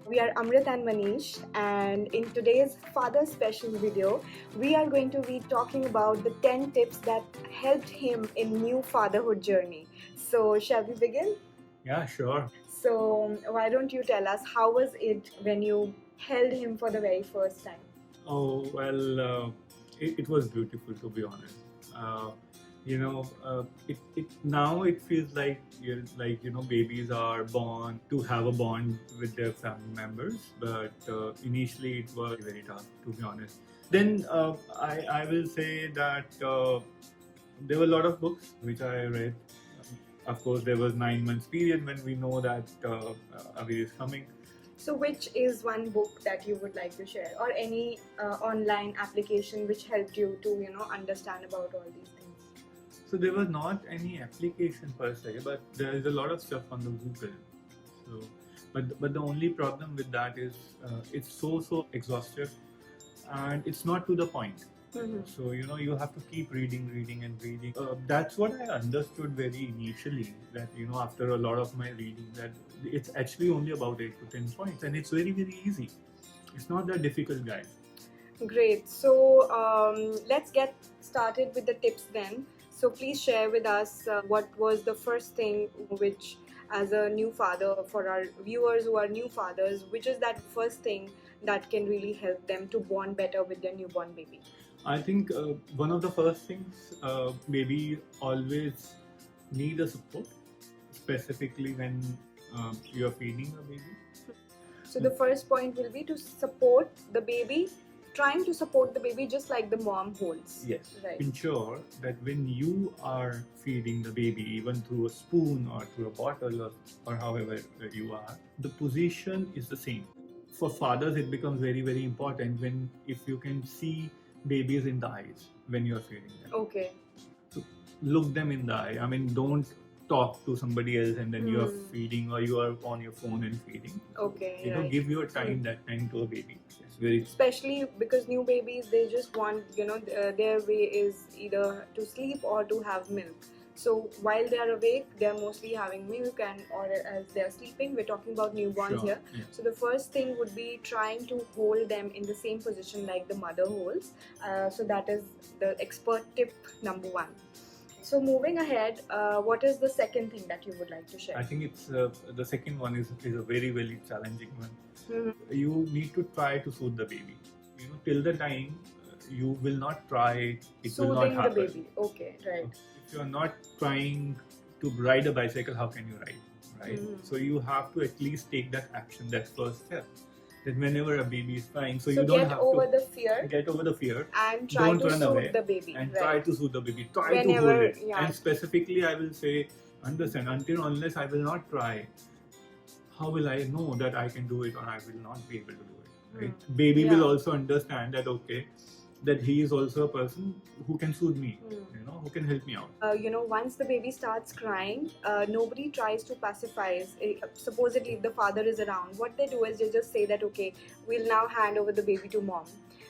We are Amrit and Manish, and in today's Father Special video, we are going to be talking about the 10 tips that helped him in new fatherhood journey. So, shall we begin? Yeah, sure. So, why don't you tell us how was it when you held him for the very first time? Oh, well, it was beautiful to be honest. Uh, it now it feels like babies are born to have a bond with their family members, but initially it was very tough to be honest. Then I will say that there were a lot of books which I read. Of course, there was 9 months period when we know that Avi is coming. So, which is one book that you would like to share, or any online application which helped you to understand about all these things? So there was not any application per se, but there is a lot of stuff on the Google. So, but the only problem with that is it's so exhaustive, and it's not to the point. Mm-hmm. So you have to keep reading and reading. That's what I understood very initially. That after a lot of my reading, that it's actually only about 8 to 10 points, and it's very easy. It's not that difficult, guys. Great. So let's get started with the tips then. So please share with us what was the first thing which, as a new father, for our viewers who are new fathers, which is that first thing that can really help them to bond better with their newborn baby? I think one of the first things, baby always need a support, specifically when you're feeding a baby. So the first point will be to support the baby, trying to support the baby just like the mom holds. Yes. Right. Ensure that when you are feeding the baby, even through a spoon or through a bottle or however you are, the position is the same. For fathers, it becomes very important when if you can see babies in the eyes when you are feeding them. Okay. So look them in the eye. I mean, don't talk to somebody else and then you are feeding or you are on your phone and feeding. Okay. Right. Give your time, that time to a baby. It's very especially because new babies, they just want their way is either to sleep or to have milk. So while they are awake, they are mostly having milk, and or as they are sleeping, we're talking about newborns here. Yeah. So the first thing would be trying to hold them in the same position like the mother holds. So that is the expert tip number one. So moving ahead, what is the second thing that you would like to share? I think it's the second one is a very challenging one. Mhm. You need to try to soothe the baby. Till the time you will not try it, will Soothing not happen. the baby. Okay, right. If you are not trying to ride a bicycle, how can you ride? Right. So you have to at least take that action, that first step. That whenever a baby is crying, so you don't get have over to the fear get over the fear and try don't to run away soothe the baby. and right. try to soothe the baby. Try Whenever, to hold it. yeah. And specifically, I will say, understand, until unless I will not try, how will I know that I can do it or I will not be able to do it? Right? Baby will also understand that okay, that he is also a person who can soothe me, who can help me out. Once the baby starts crying, nobody tries to pacify. Supposedly, if the father is around, what they do is they just say that, okay, we'll now hand over the baby to mom.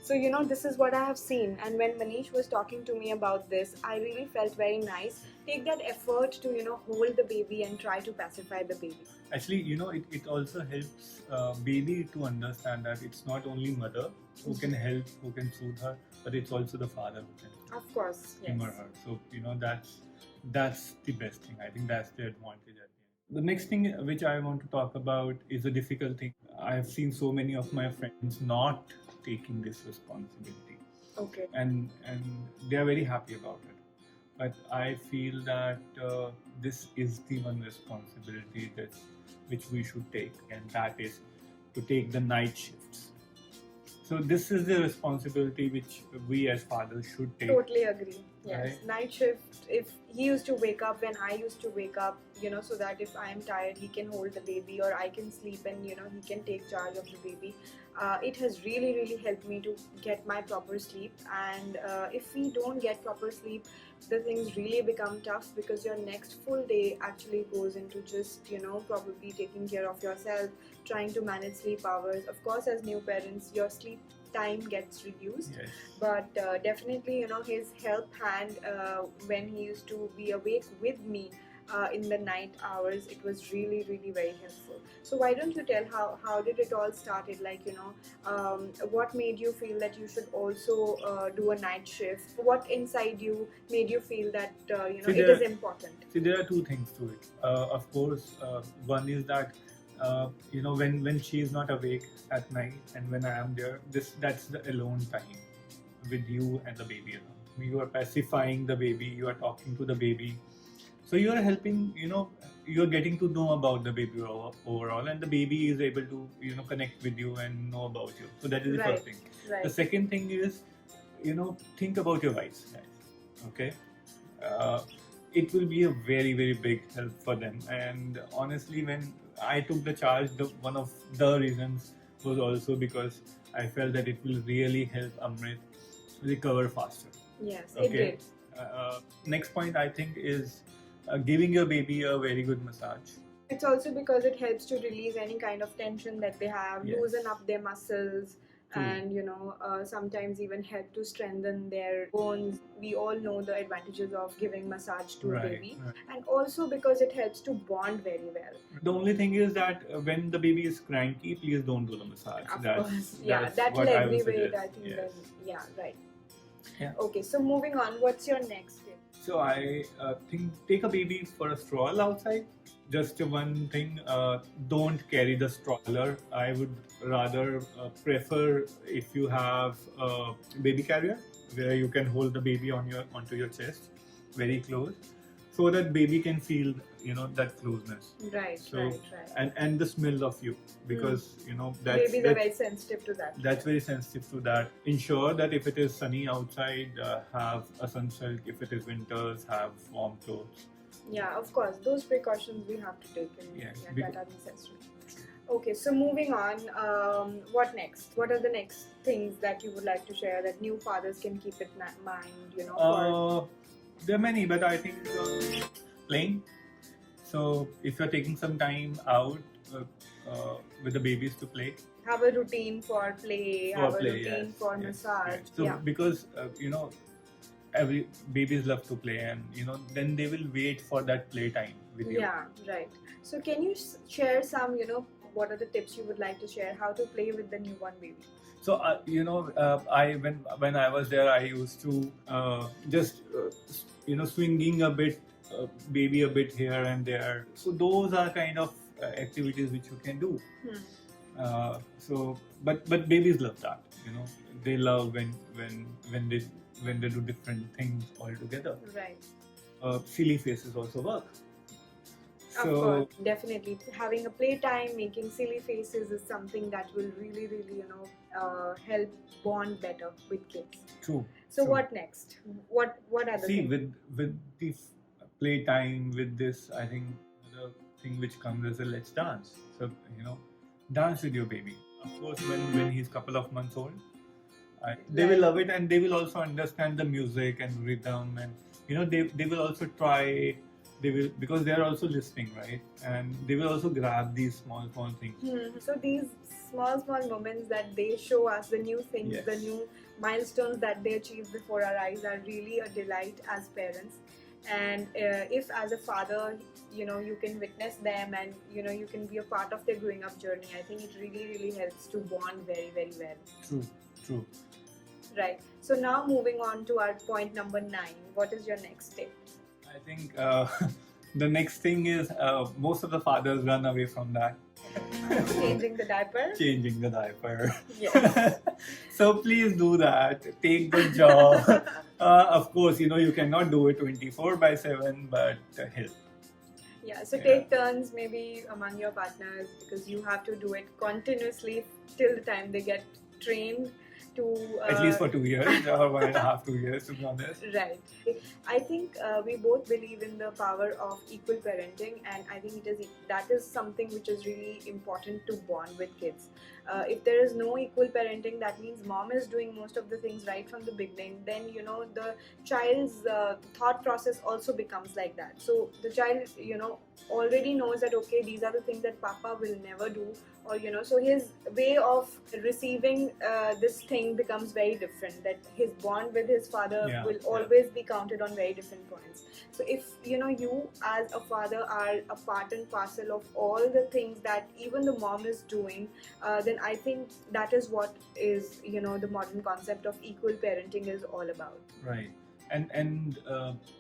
So, this is what I have seen. And when Manish was talking to me about this, I really felt very nice. Take that effort to, hold the baby and try to pacify the baby. Actually, it also helps baby to understand that it's not only mother who can help, who can soothe her, but it's also the father who can. Of course, yes. Him or her. So, that's the best thing. I think that's the advantage at the end. The next thing which I want to talk about is a difficult thing. I've seen so many of my friends not taking this responsibility. Okay. And they are very happy about it. But I feel that this is the one responsibility which we should take, and that is to take the night shifts. So this is the responsibility which we as fathers should take. Totally agree. Yes. Right? Night shift, if he used to wake up when I used to wake up, so that if I am tired, he can hold the baby, or I can sleep and, he can take charge of the baby. It has really helped me to get my proper sleep. And if we don't get proper sleep, the things really become tough, because your next full day actually goes into just, probably taking care of yourself, trying to manage sleep hours. Of course, as new parents, your sleep time gets reduced. Yes. But definitely, his help hand when he used to be awake with me, in the night hours. It was really, really very helpful. So why don't you tell how did it all started? Like, what made you feel that you should also do a night shift? What inside you made you feel that See, it is important? See, there are two things to it. Of course, one is that when she is not awake at night, and when I am there, that's the alone time with you and the baby alone. You are pacifying the baby. You are talking to the baby. So you are helping. You are getting to know about the baby overall, and the baby is able to connect with you and know about you. So that is the Right, first thing. right. The second thing is, think about your wives, guys. Okay. Uh, it will be a very, very big help for them. And honestly, when I took the charge, one of the reasons was also because I felt that it will really help Amrit recover faster. Yes, it Okay. did. Next point I think is giving your baby a very good massage. It's also because it helps to release any kind of tension that they have, Yes. loosen up their muscles, True. and sometimes even help to strengthen their bones. We all know the advantages of giving massage to a baby, Right. and also because it helps to bond very well. The only thing is that when the baby is cranky, please don't do the massage. Of course, yeah, that's that what I would will aggravate. suggest. I think Yes. then, yeah, right. Yeah. Okay, so moving on, what's your next tip? So I think take a baby for a stroll outside. Just one thing, don't carry the stroller. I would rather prefer if you have a baby carrier where you can hold the baby onto your chest, very close, so that baby can feel that closeness. Right, So, right. and the smell of you, because that's Babies are very sensitive to that. that's very sensitive to that. Ensure that if it is sunny outside, have a sunsilk. If it is winters, have warm clothes. Yeah, of course, those precautions we have to take in, Yes, that are necessary. Okay, so moving on, what next? What are the next things that you would like to share that new fathers can keep in mind, for There are many, but I think playing. So if you're taking some time out with the babies to play, have a routine for play, have a routine yes, for yes, massage. yes. So because every babies love to play, and then they will wait for that play time with you. Yeah, right. So can you share some, what are the tips you would like to share how to play with the newborn baby? So I when I was there, I used to just swinging a bit, baby a bit here and there. So those are kind of activities which you can do. But babies love that. They love when they do different things all together. Right. Silly faces also work. Of course, definitely. Having a playtime, making silly faces is something that will really, really, help bond better with kids. True. So true. what next? What are the See, things? with the playtime, with this, I think the thing which comes is a let's dance. So dance with your baby. Of course, when he's couple of months old, they will love it, and they will also understand the music and rhythm, and they will also try. They will, because they are also listening, right? And they will also grab these small things. So these small moments that they show us, the new things, Yes. the new milestones that they achieve before our eyes, are really a delight as parents. And if as a father, you can witness them, and you can be a part of their growing up journey, I think it really, really helps to bond very, very well. True. Right. So now moving on to our point number 9. What is your next tip? I think the next thing is most of the fathers run away from that. Changing the diaper? Changing the diaper. Yes. So please do that. Take the job. Of course, you cannot do it 24/7, but help. Yeah, so take turns maybe among your partners, because you have to do it continuously till the time they get trained to At least for 2 years or 1.5, 2 years, to be honest. Right. I think we both believe in the power of equal parenting, and I think that is something which is really important to bond with kids. If there is no equal parenting, that means mom is doing most of the things right from the beginning. Then the child's thought process also becomes like that. So the child already knows that, okay, these are the things that Papa will never do, or so his way of receiving this thing thing becomes very different, that his bond with his father Yeah, will yeah. always be counted on very different points. So if you as a father are a part and parcel of all the things that even the mom is doing, then I think that is what is the modern concept of equal parenting is all about. Right. And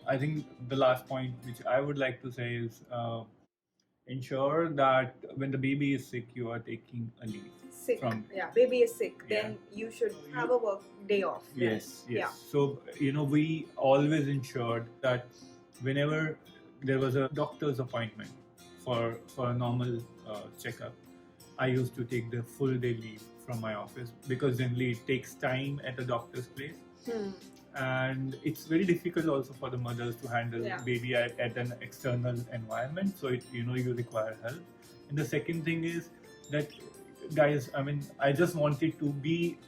I think the last point which I would like to say is ensure that when the baby is sick, you are taking a leave Sick, from. yeah, baby is sick, Yeah. then you should So have a work day off. Yes, yes. Yeah. So, we always ensured that whenever there was a doctor's appointment for a normal checkup, I used to take the full day leave from my office, because generally it takes time at the doctor's place. And it's very difficult also for the mothers to handle Yeah. baby at an external environment, so you require help. And the second thing is that, guys, I mean, I just wanted to be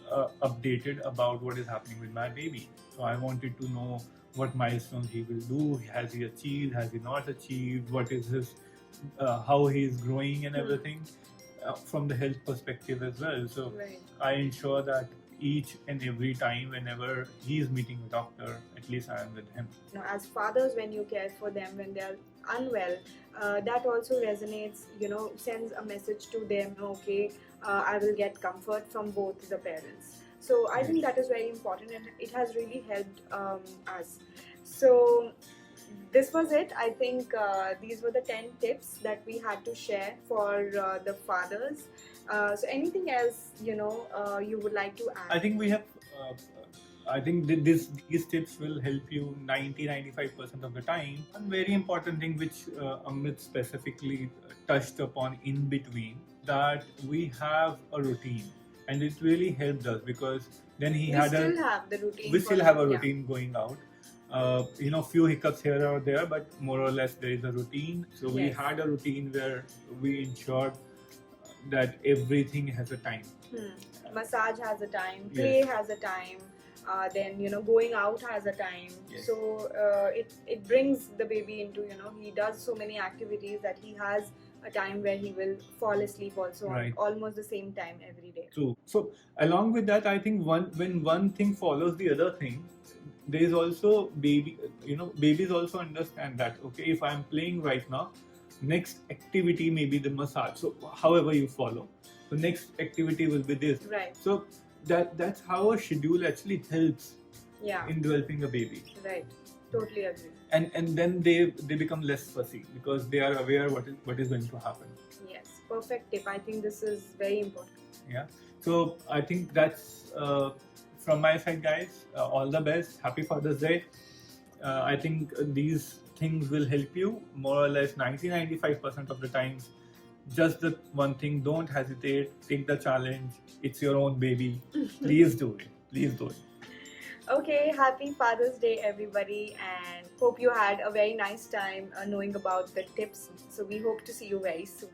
updated about what is happening with my baby. So I wanted to know what milestones he will do, has he achieved, has he not achieved, what is his how he is growing and everything, from the health perspective as well. So Right. I ensure that each and every time, whenever he is meeting a doctor, at least I am with him. As fathers, when you care for them when they are unwell, that also resonates, sends a message to them. Okay, I will get comfort from both the parents. So I think that is very important, and it has really helped us. So this was it. I think these were the 10 tips that we had to share for the fathers. So anything else you would like to add? I think we have. I think these tips will help you 90-95% of the time. One very important thing which Amit specifically touched upon in between, that we have a routine, and it really helped us, because then we still have the routine. We still have a yeah. routine going out. Few hiccups here or there, but more or less there is a routine. So we Yes. had a routine where we ensured that everything has a time. Massage has a time, play has a time, then going out has a time. Yes. So it brings the baby into he does so many activities that he has a time where he will fall asleep also Right. on almost the same time every day. True. So along with that, I think when one thing follows the other thing, there is also babies also understand that, okay, if I'm playing right now, next activity may be the massage. So however you follow, the next activity will be this. Right. So that's how a schedule actually helps Yeah. in developing a baby. Right. Totally agree. And then they become less fussy, because they are aware what is going to happen. Yes. Perfect tip. I think this is very important. Yeah. So I think that's from my side, guys. All the best. Happy Father's Day. I think these things will help you more or less 90-95% of the times. Just the one thing, don't hesitate. Take the challenge. It's your own baby. Please do it. Please do it. Okay, happy Father's Day, everybody, and hope you had a very nice time knowing about the tips. So we hope to see you very soon.